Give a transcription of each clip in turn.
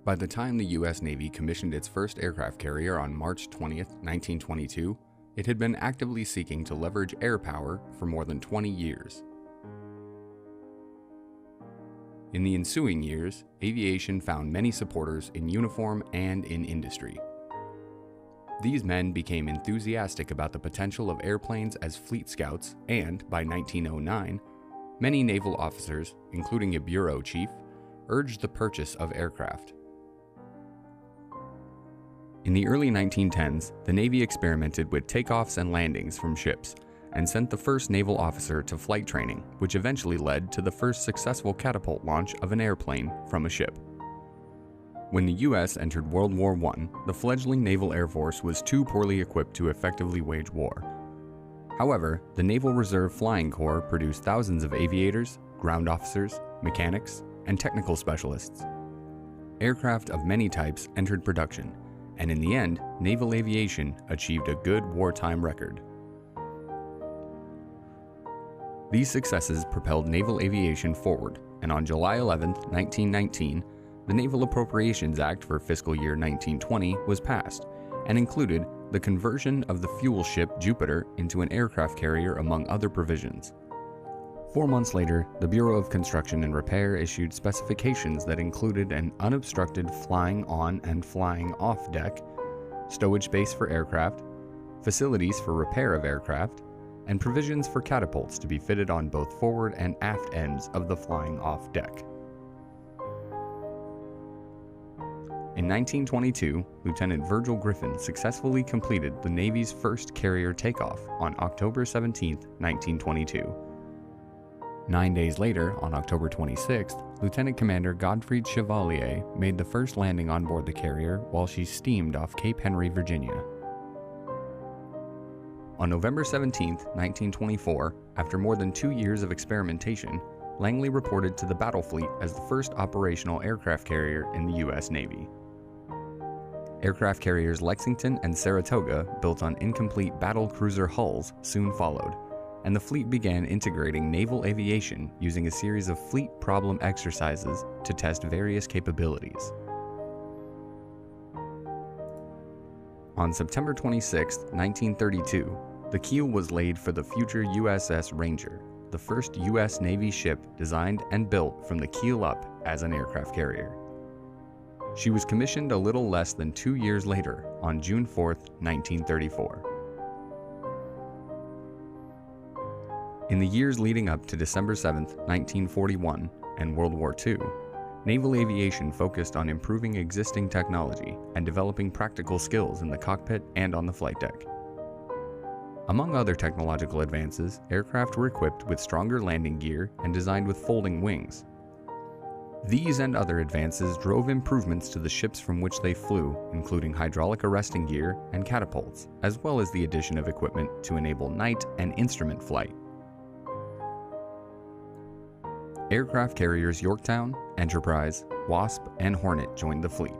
By the time the U.S. Navy commissioned its first aircraft carrier on March 20, 1922, it had been actively seeking to leverage air power for more than 20 years. In the ensuing years, aviation found many supporters in uniform and in industry. These men became enthusiastic about the potential of airplanes as fleet scouts, and by 1909, many naval officers, including a bureau chief, urged the purchase of aircraft. In the early 1910s, the Navy experimented with takeoffs and landings from ships, and sent the first naval officer to flight training, which eventually led to the first successful catapult launch of an airplane from a ship. When the U.S. entered World War I, the fledgling Naval Air Force was too poorly equipped to effectively wage war. However, the Naval Reserve Flying Corps produced thousands of aviators, ground officers, mechanics, and technical specialists. Aircraft of many types entered production, and in the end, naval aviation achieved a good wartime record. These successes propelled naval aviation forward, and on July 11, 1919, the Naval Appropriations Act for fiscal year 1920 was passed, and included the conversion of the fuel ship Jupiter into an aircraft carrier among other provisions. 4 months later, the Bureau of Construction and Repair issued specifications that included an unobstructed flying on and flying off deck, stowage space for aircraft, facilities for repair of aircraft, and provisions for catapults to be fitted on both forward and aft ends of the flying off deck. In 1922, Lieutenant Virgil Griffin successfully completed the Navy's first carrier takeoff on October 17, 1922. 9 days later, on October 26th, Lieutenant Commander Godfrey Chevalier made the first landing on board the carrier while she steamed off Cape Henry, Virginia. On November 17, 1924, after more than 2 years of experimentation, Langley reported to the battle fleet as the first operational aircraft carrier in the U.S. Navy. Aircraft carriers Lexington and Saratoga, built on incomplete battle cruiser hulls, soon followed, and the fleet began integrating naval aviation using a series of fleet problem exercises to test various capabilities. On September 26, 1932, the keel was laid for the future USS Ranger, the first U.S. Navy ship designed and built from the keel up as an aircraft carrier. She was commissioned a little less than 2 years later, on June 4, 1934. In the years leading up to December 7, 1941, and World War II, naval aviation focused on improving existing technology and developing practical skills in the cockpit and on the flight deck. Among other technological advances, aircraft were equipped with stronger landing gear and designed with folding wings. These and other advances drove improvements to the ships from which they flew, including hydraulic arresting gear and catapults, as well as the addition of equipment to enable night and instrument flight. Aircraft carriers Yorktown, Enterprise, Wasp, and Hornet joined the fleet.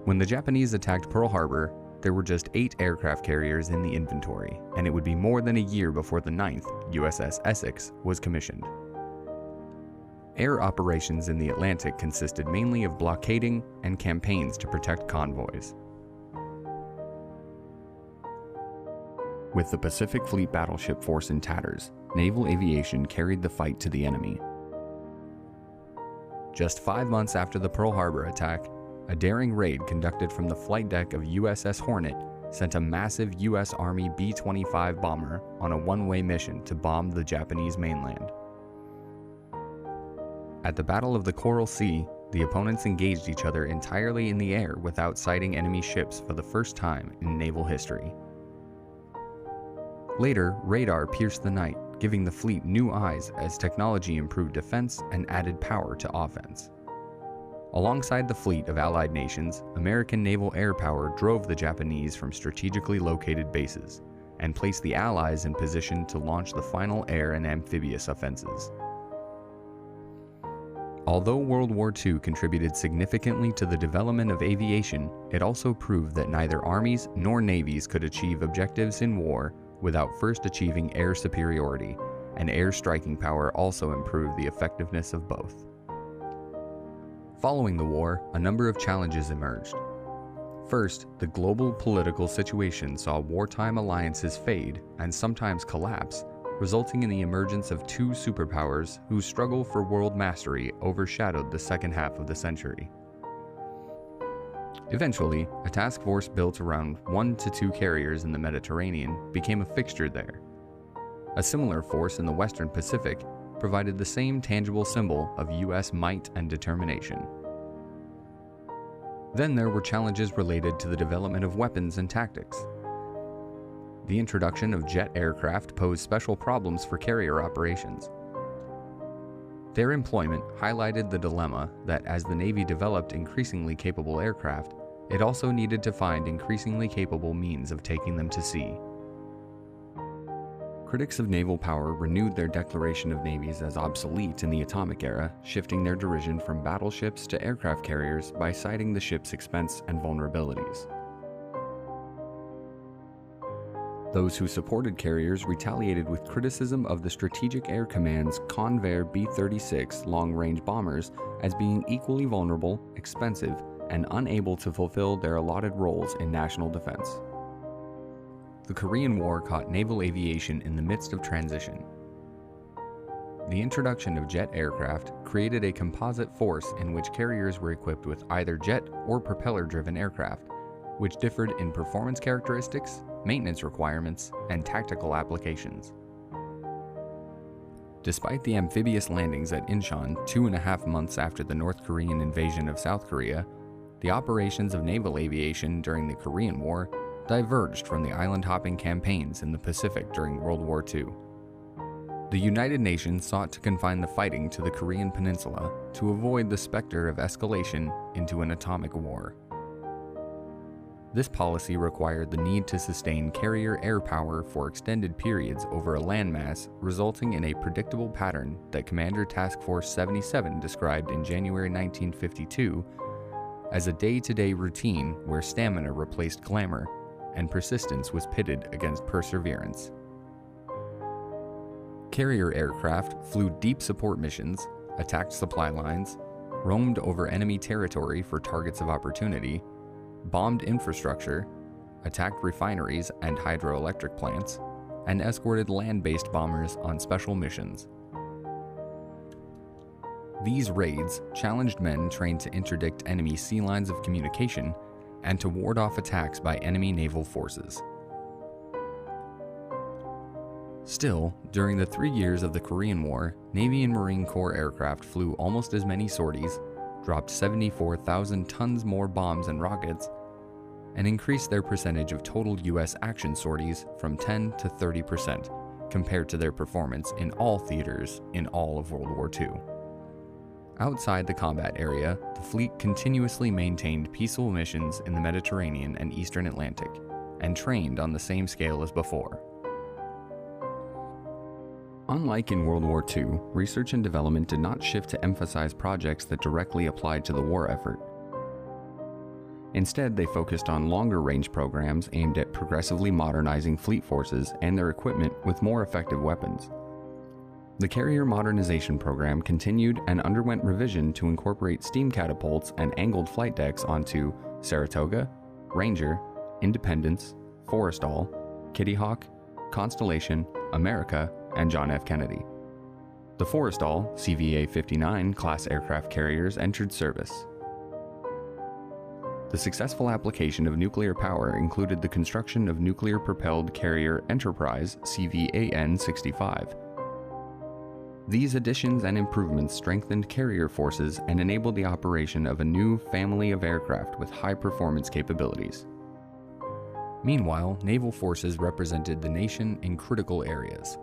When the Japanese attacked Pearl Harbor, there were just 8 aircraft carriers in the inventory, and it would be more than a year before the 9th, USS Essex, was commissioned. Air operations in the Atlantic consisted mainly of blockading and campaigns to protect convoys. With the Pacific Fleet battleship force in tatters, naval aviation carried the fight to the enemy. Just 5 months after the Pearl Harbor attack, a daring raid conducted from the flight deck of USS Hornet sent a massive U.S. Army B-25 bomber on a one-way mission to bomb the Japanese mainland. At the Battle of the Coral Sea, the opponents engaged each other entirely in the air without sighting enemy ships for the first time in naval history. Later, radar pierced the night, giving the fleet new eyes as technology improved defense and added power to offense. Alongside the fleet of Allied nations, American naval air power drove the Japanese from strategically located bases and placed the Allies in position to launch the final air and amphibious offenses. Although World War II contributed significantly to the development of aviation, it also proved that neither armies nor navies could achieve objectives in war without first achieving air superiority, and air striking power also improved the effectiveness of both. Following the war, a number of challenges emerged. First, the global political situation saw wartime alliances fade and sometimes collapse, resulting in the emergence of two superpowers whose struggle for world mastery overshadowed the second half of the century. Eventually, a task force built around 1 to 2 carriers in the Mediterranean became a fixture there. A similar force in the Western Pacific provided the same tangible symbol of U.S. might and determination. Then there were challenges related to the development of weapons and tactics. The introduction of jet aircraft posed special problems for carrier operations. Their employment highlighted the dilemma that as the Navy developed increasingly capable aircraft, it also needed to find increasingly capable means of taking them to sea. Critics of naval power renewed their declaration of navies as obsolete in the atomic era, shifting their derision from battleships to aircraft carriers by citing the ship's expense and vulnerabilities. Those who supported carriers retaliated with criticism of the Strategic Air Command's Convair B-36 long-range bombers as being equally vulnerable, expensive, and unable to fulfill their allotted roles in national defense. The Korean War caught naval aviation in the midst of transition. The introduction of jet aircraft created a composite force in which carriers were equipped with either jet or propeller-driven aircraft, which differed in performance characteristics, maintenance requirements, and tactical applications. Despite the amphibious landings at Incheon 2.5 months after the North Korean invasion of South Korea, the operations of naval aviation during the Korean War diverged from the island-hopping campaigns in the Pacific during World War II. The United Nations sought to confine the fighting to the Korean Peninsula to avoid the specter of escalation into an atomic war. This policy required the need to sustain carrier air power for extended periods over a landmass, resulting in a predictable pattern that Commander Task Force 77 described in January 1952 as a day-to-day routine where stamina replaced glamour and persistence was pitted against perseverance. Carrier aircraft flew deep support missions, attacked supply lines, roamed over enemy territory for targets of opportunity, bombed infrastructure, attacked refineries and hydroelectric plants, and escorted land-based bombers on special missions. These raids challenged men trained to interdict enemy sea lines of communication and to ward off attacks by enemy naval forces. Still, during the 3 years of the Korean War, Navy and Marine Corps aircraft flew almost as many sorties, dropped 74,000 tons more bombs and rockets, and increased their percentage of total U.S. action sorties from 10 to 30% compared to their performance in all theaters in all of World War II. Outside the combat area, the fleet continuously maintained peaceful missions in the Mediterranean and Eastern Atlantic, and trained on the same scale as before. Unlike in World War II, research and development did not shift to emphasize projects that directly applied to the war effort. Instead, they focused on longer-range programs aimed at progressively modernizing fleet forces and their equipment with more effective weapons. The carrier modernization program continued and underwent revision to incorporate steam catapults and angled flight decks onto Saratoga, Ranger, Independence, Forrestal, Kitty Hawk, Constellation, America, and John F. Kennedy. The Forrestal CVA-59 class aircraft carriers entered service. The successful application of nuclear power included the construction of nuclear-propelled carrier Enterprise CVAN-65. These additions and improvements strengthened carrier forces and enabled the operation of a new family of aircraft with high-performance capabilities. Meanwhile, naval forces represented the nation in critical areas.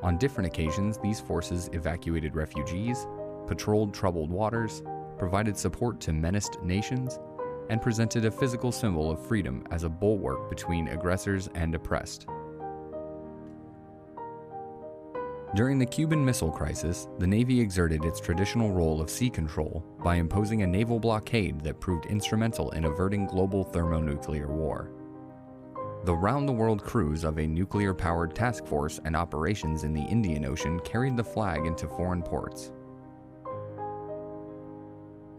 On different occasions, these forces evacuated refugees, patrolled troubled waters, provided support to menaced nations, and presented a physical symbol of freedom as a bulwark between aggressors and oppressed. During the Cuban Missile Crisis, the Navy exerted its traditional role of sea control by imposing a naval blockade that proved instrumental in averting global thermonuclear war. The round-the-world cruise of a nuclear-powered task force and operations in the Indian Ocean carried the flag into foreign ports.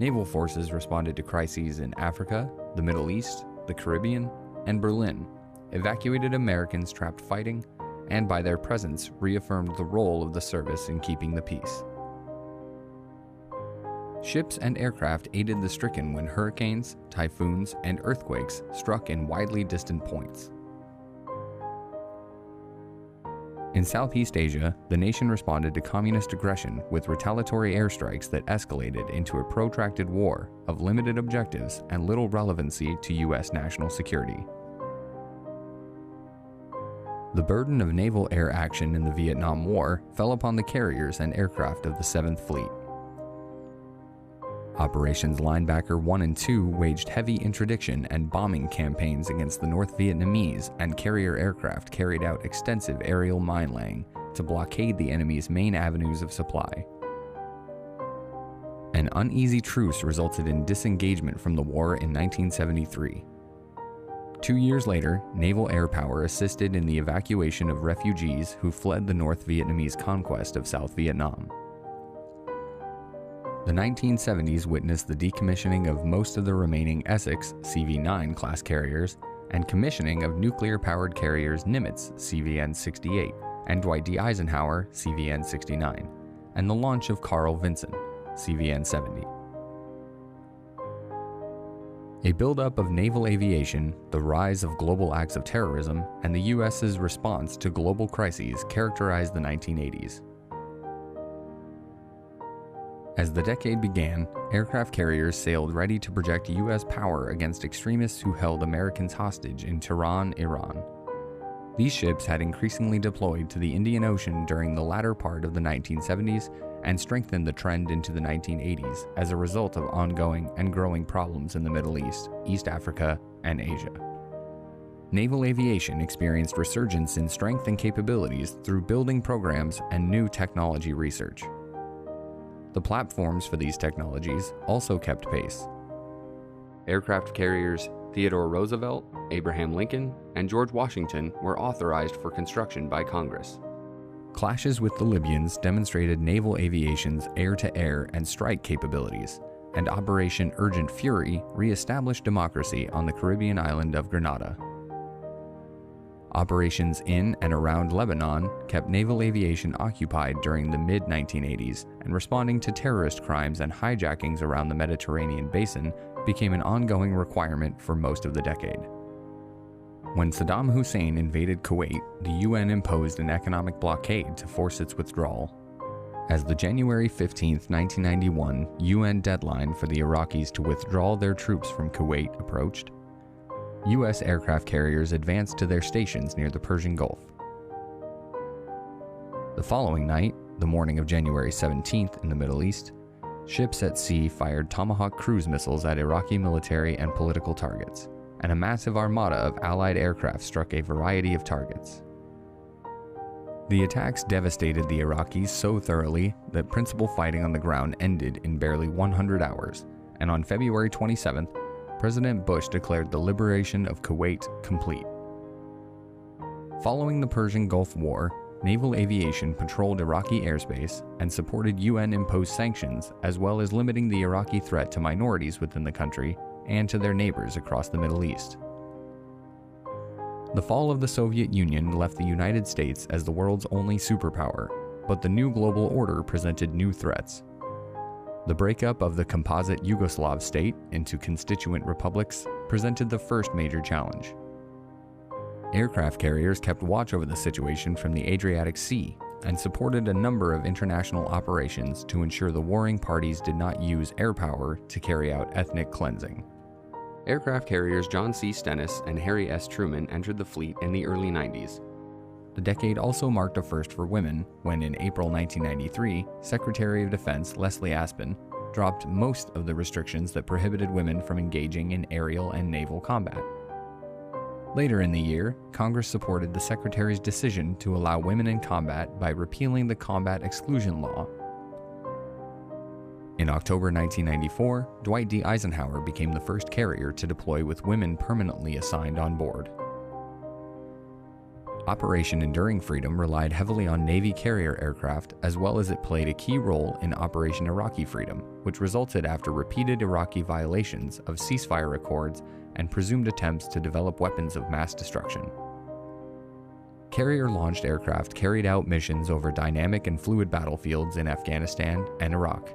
Naval forces responded to crises in Africa, the Middle East, the Caribbean, and Berlin, evacuated Americans trapped fighting, and by their presence reaffirmed the role of the service in keeping the peace. Ships and aircraft aided the stricken when hurricanes, typhoons, and earthquakes struck in widely distant points. In Southeast Asia, the nation responded to communist aggression with retaliatory airstrikes that escalated into a protracted war of limited objectives and little relevancy to U.S. national security. The burden of naval air action in the Vietnam War fell upon the carriers and aircraft of the 7th Fleet. Operations Linebacker 1 and 2 waged heavy interdiction and bombing campaigns against the North Vietnamese, and carrier aircraft carried out extensive aerial mine laying to blockade the enemy's main avenues of supply. An uneasy truce resulted in disengagement from the war in 1973. 2 years later, naval air power assisted in the evacuation of refugees who fled the North Vietnamese conquest of South Vietnam. The 1970s witnessed the decommissioning of most of the remaining Essex CV-9 class carriers and commissioning of nuclear-powered carriers Nimitz CVN-68 and Dwight D. Eisenhower CVN-69, and the launch of Carl Vinson CVN-70. A buildup of naval aviation, the rise of global acts of terrorism, and the U.S.'s response to global crises characterized the 1980s. As the decade began, aircraft carriers sailed ready to project U.S. power against extremists who held Americans hostage in Tehran, Iran. These ships had increasingly deployed to the Indian Ocean during the latter part of the 1970s and strengthened the trend into the 1980s as a result of ongoing and growing problems in the Middle East, East Africa, and Asia. Naval aviation experienced resurgence in strength and capabilities through building programs and new technology research. The platforms for these technologies also kept pace. Aircraft carriers Theodore Roosevelt, Abraham Lincoln, and George Washington were authorized for construction by Congress. Clashes with the Libyans demonstrated naval aviation's air-to-air and strike capabilities, and Operation Urgent Fury re-established democracy on the Caribbean island of Grenada. Operations in and around Lebanon kept naval aviation occupied during the mid-1980s, and responding to terrorist crimes and hijackings around the Mediterranean basin became an ongoing requirement for most of the decade. When Saddam Hussein invaded Kuwait, the UN imposed an economic blockade to force its withdrawal. As the January 15, 1991 UN deadline for the Iraqis to withdraw their troops from Kuwait approached, U.S. aircraft carriers advanced to their stations near the Persian Gulf. The following night, the morning of January 17th in the Middle East, ships at sea fired Tomahawk cruise missiles at Iraqi military and political targets, and a massive armada of Allied aircraft struck a variety of targets. The attacks devastated the Iraqis so thoroughly that principal fighting on the ground ended in barely 100 hours, and on February 27th, President Bush declared the liberation of Kuwait complete. Following the Persian Gulf War, naval aviation patrolled Iraqi airspace and supported UN-imposed sanctions, as well as limiting the Iraqi threat to minorities within the country and to their neighbors across the Middle East. The fall of the Soviet Union left the United States as the world's only superpower, but the new global order presented new threats. The breakup of the composite Yugoslav state into constituent republics presented the first major challenge. Aircraft carriers kept watch over the situation from the Adriatic Sea and supported a number of international operations to ensure the warring parties did not use air power to carry out ethnic cleansing. Aircraft carriers John C. Stennis and Harry S. Truman entered the fleet in the early 90s. The decade also marked a first for women when, in April 1993, Secretary of Defense Leslie Aspin dropped most of the restrictions that prohibited women from engaging in aerial and naval combat. Later in the year, Congress supported the Secretary's decision to allow women in combat by repealing the Combat Exclusion Law. In October 1994, Dwight D. Eisenhower became the first carrier to deploy with women permanently assigned on board. Operation Enduring Freedom relied heavily on Navy carrier aircraft, as well as it played a key role in Operation Iraqi Freedom, which resulted after repeated Iraqi violations of ceasefire accords and presumed attempts to develop weapons of mass destruction. Carrier-launched aircraft carried out missions over dynamic and fluid battlefields in Afghanistan and Iraq.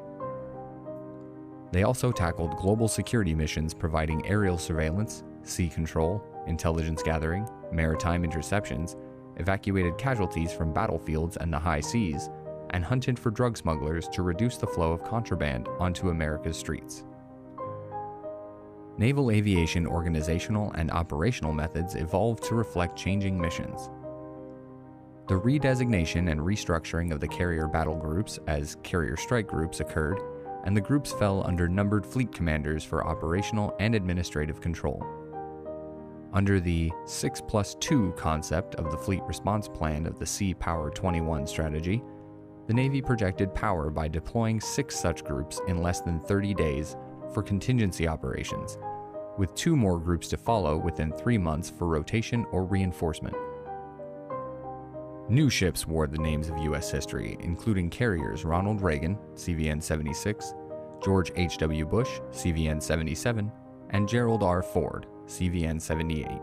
They also tackled global security missions providing aerial surveillance, sea control, intelligence gathering, maritime interceptions, evacuated casualties from battlefields and the high seas, and hunted for drug smugglers to reduce the flow of contraband onto America's streets. Naval aviation organizational and operational methods evolved to reflect changing missions. The redesignation and restructuring of the carrier battle groups as carrier strike groups occurred, and the groups fell under numbered fleet commanders for operational and administrative control. Under the 6+2 concept of the Fleet Response Plan of the Sea Power 21 strategy, the Navy projected power by deploying 6 such groups in less than 30 days for contingency operations, with 2 more groups to follow within 3 months for rotation or reinforcement. New ships wore the names of U.S. history, including carriers Ronald Reagan, CVN-76, George H.W. Bush, CVN-77, and Gerald R. Ford, CVN-78.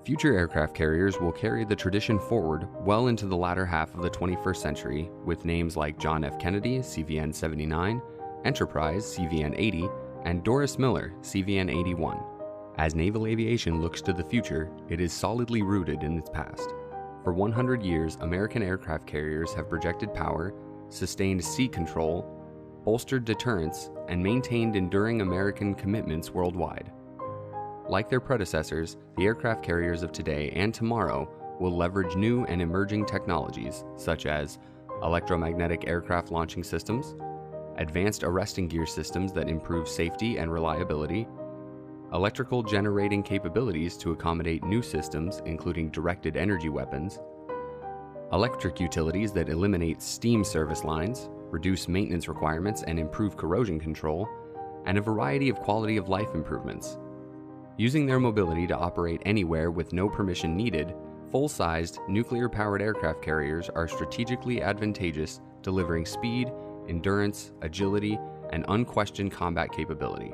Future aircraft carriers will carry the tradition forward well into the latter half of the 21st century, with names like John F. Kennedy, CVN-79, Enterprise, CVN-80, and Doris Miller, CVN-81. As naval aviation looks to the future, it is solidly rooted in its past. For 100 years, American aircraft carriers have projected power, sustained sea control, bolstered deterrence, and maintained enduring American commitments worldwide. Like their predecessors, the aircraft carriers of today and tomorrow will leverage new and emerging technologies such as electromagnetic aircraft launching systems, advanced arresting gear systems that improve safety and reliability, electrical generating capabilities to accommodate new systems including directed energy weapons, electric utilities that eliminate steam service lines, reduce maintenance requirements and improve corrosion control, and a variety of quality of life improvements. Using their mobility to operate anywhere with no permission needed, full-sized nuclear-powered aircraft carriers are strategically advantageous, delivering speed, endurance, agility, and unquestioned combat capability.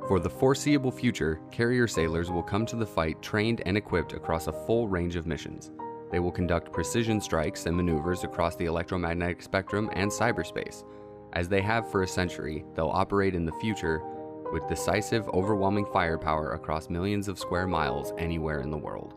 For the foreseeable future, carrier sailors will come to the fight trained and equipped across a full range of missions. They will conduct precision strikes and maneuvers across the electromagnetic spectrum and cyberspace. As they have for a century, they'll operate in the future with decisive, overwhelming firepower across millions of square miles anywhere in the world.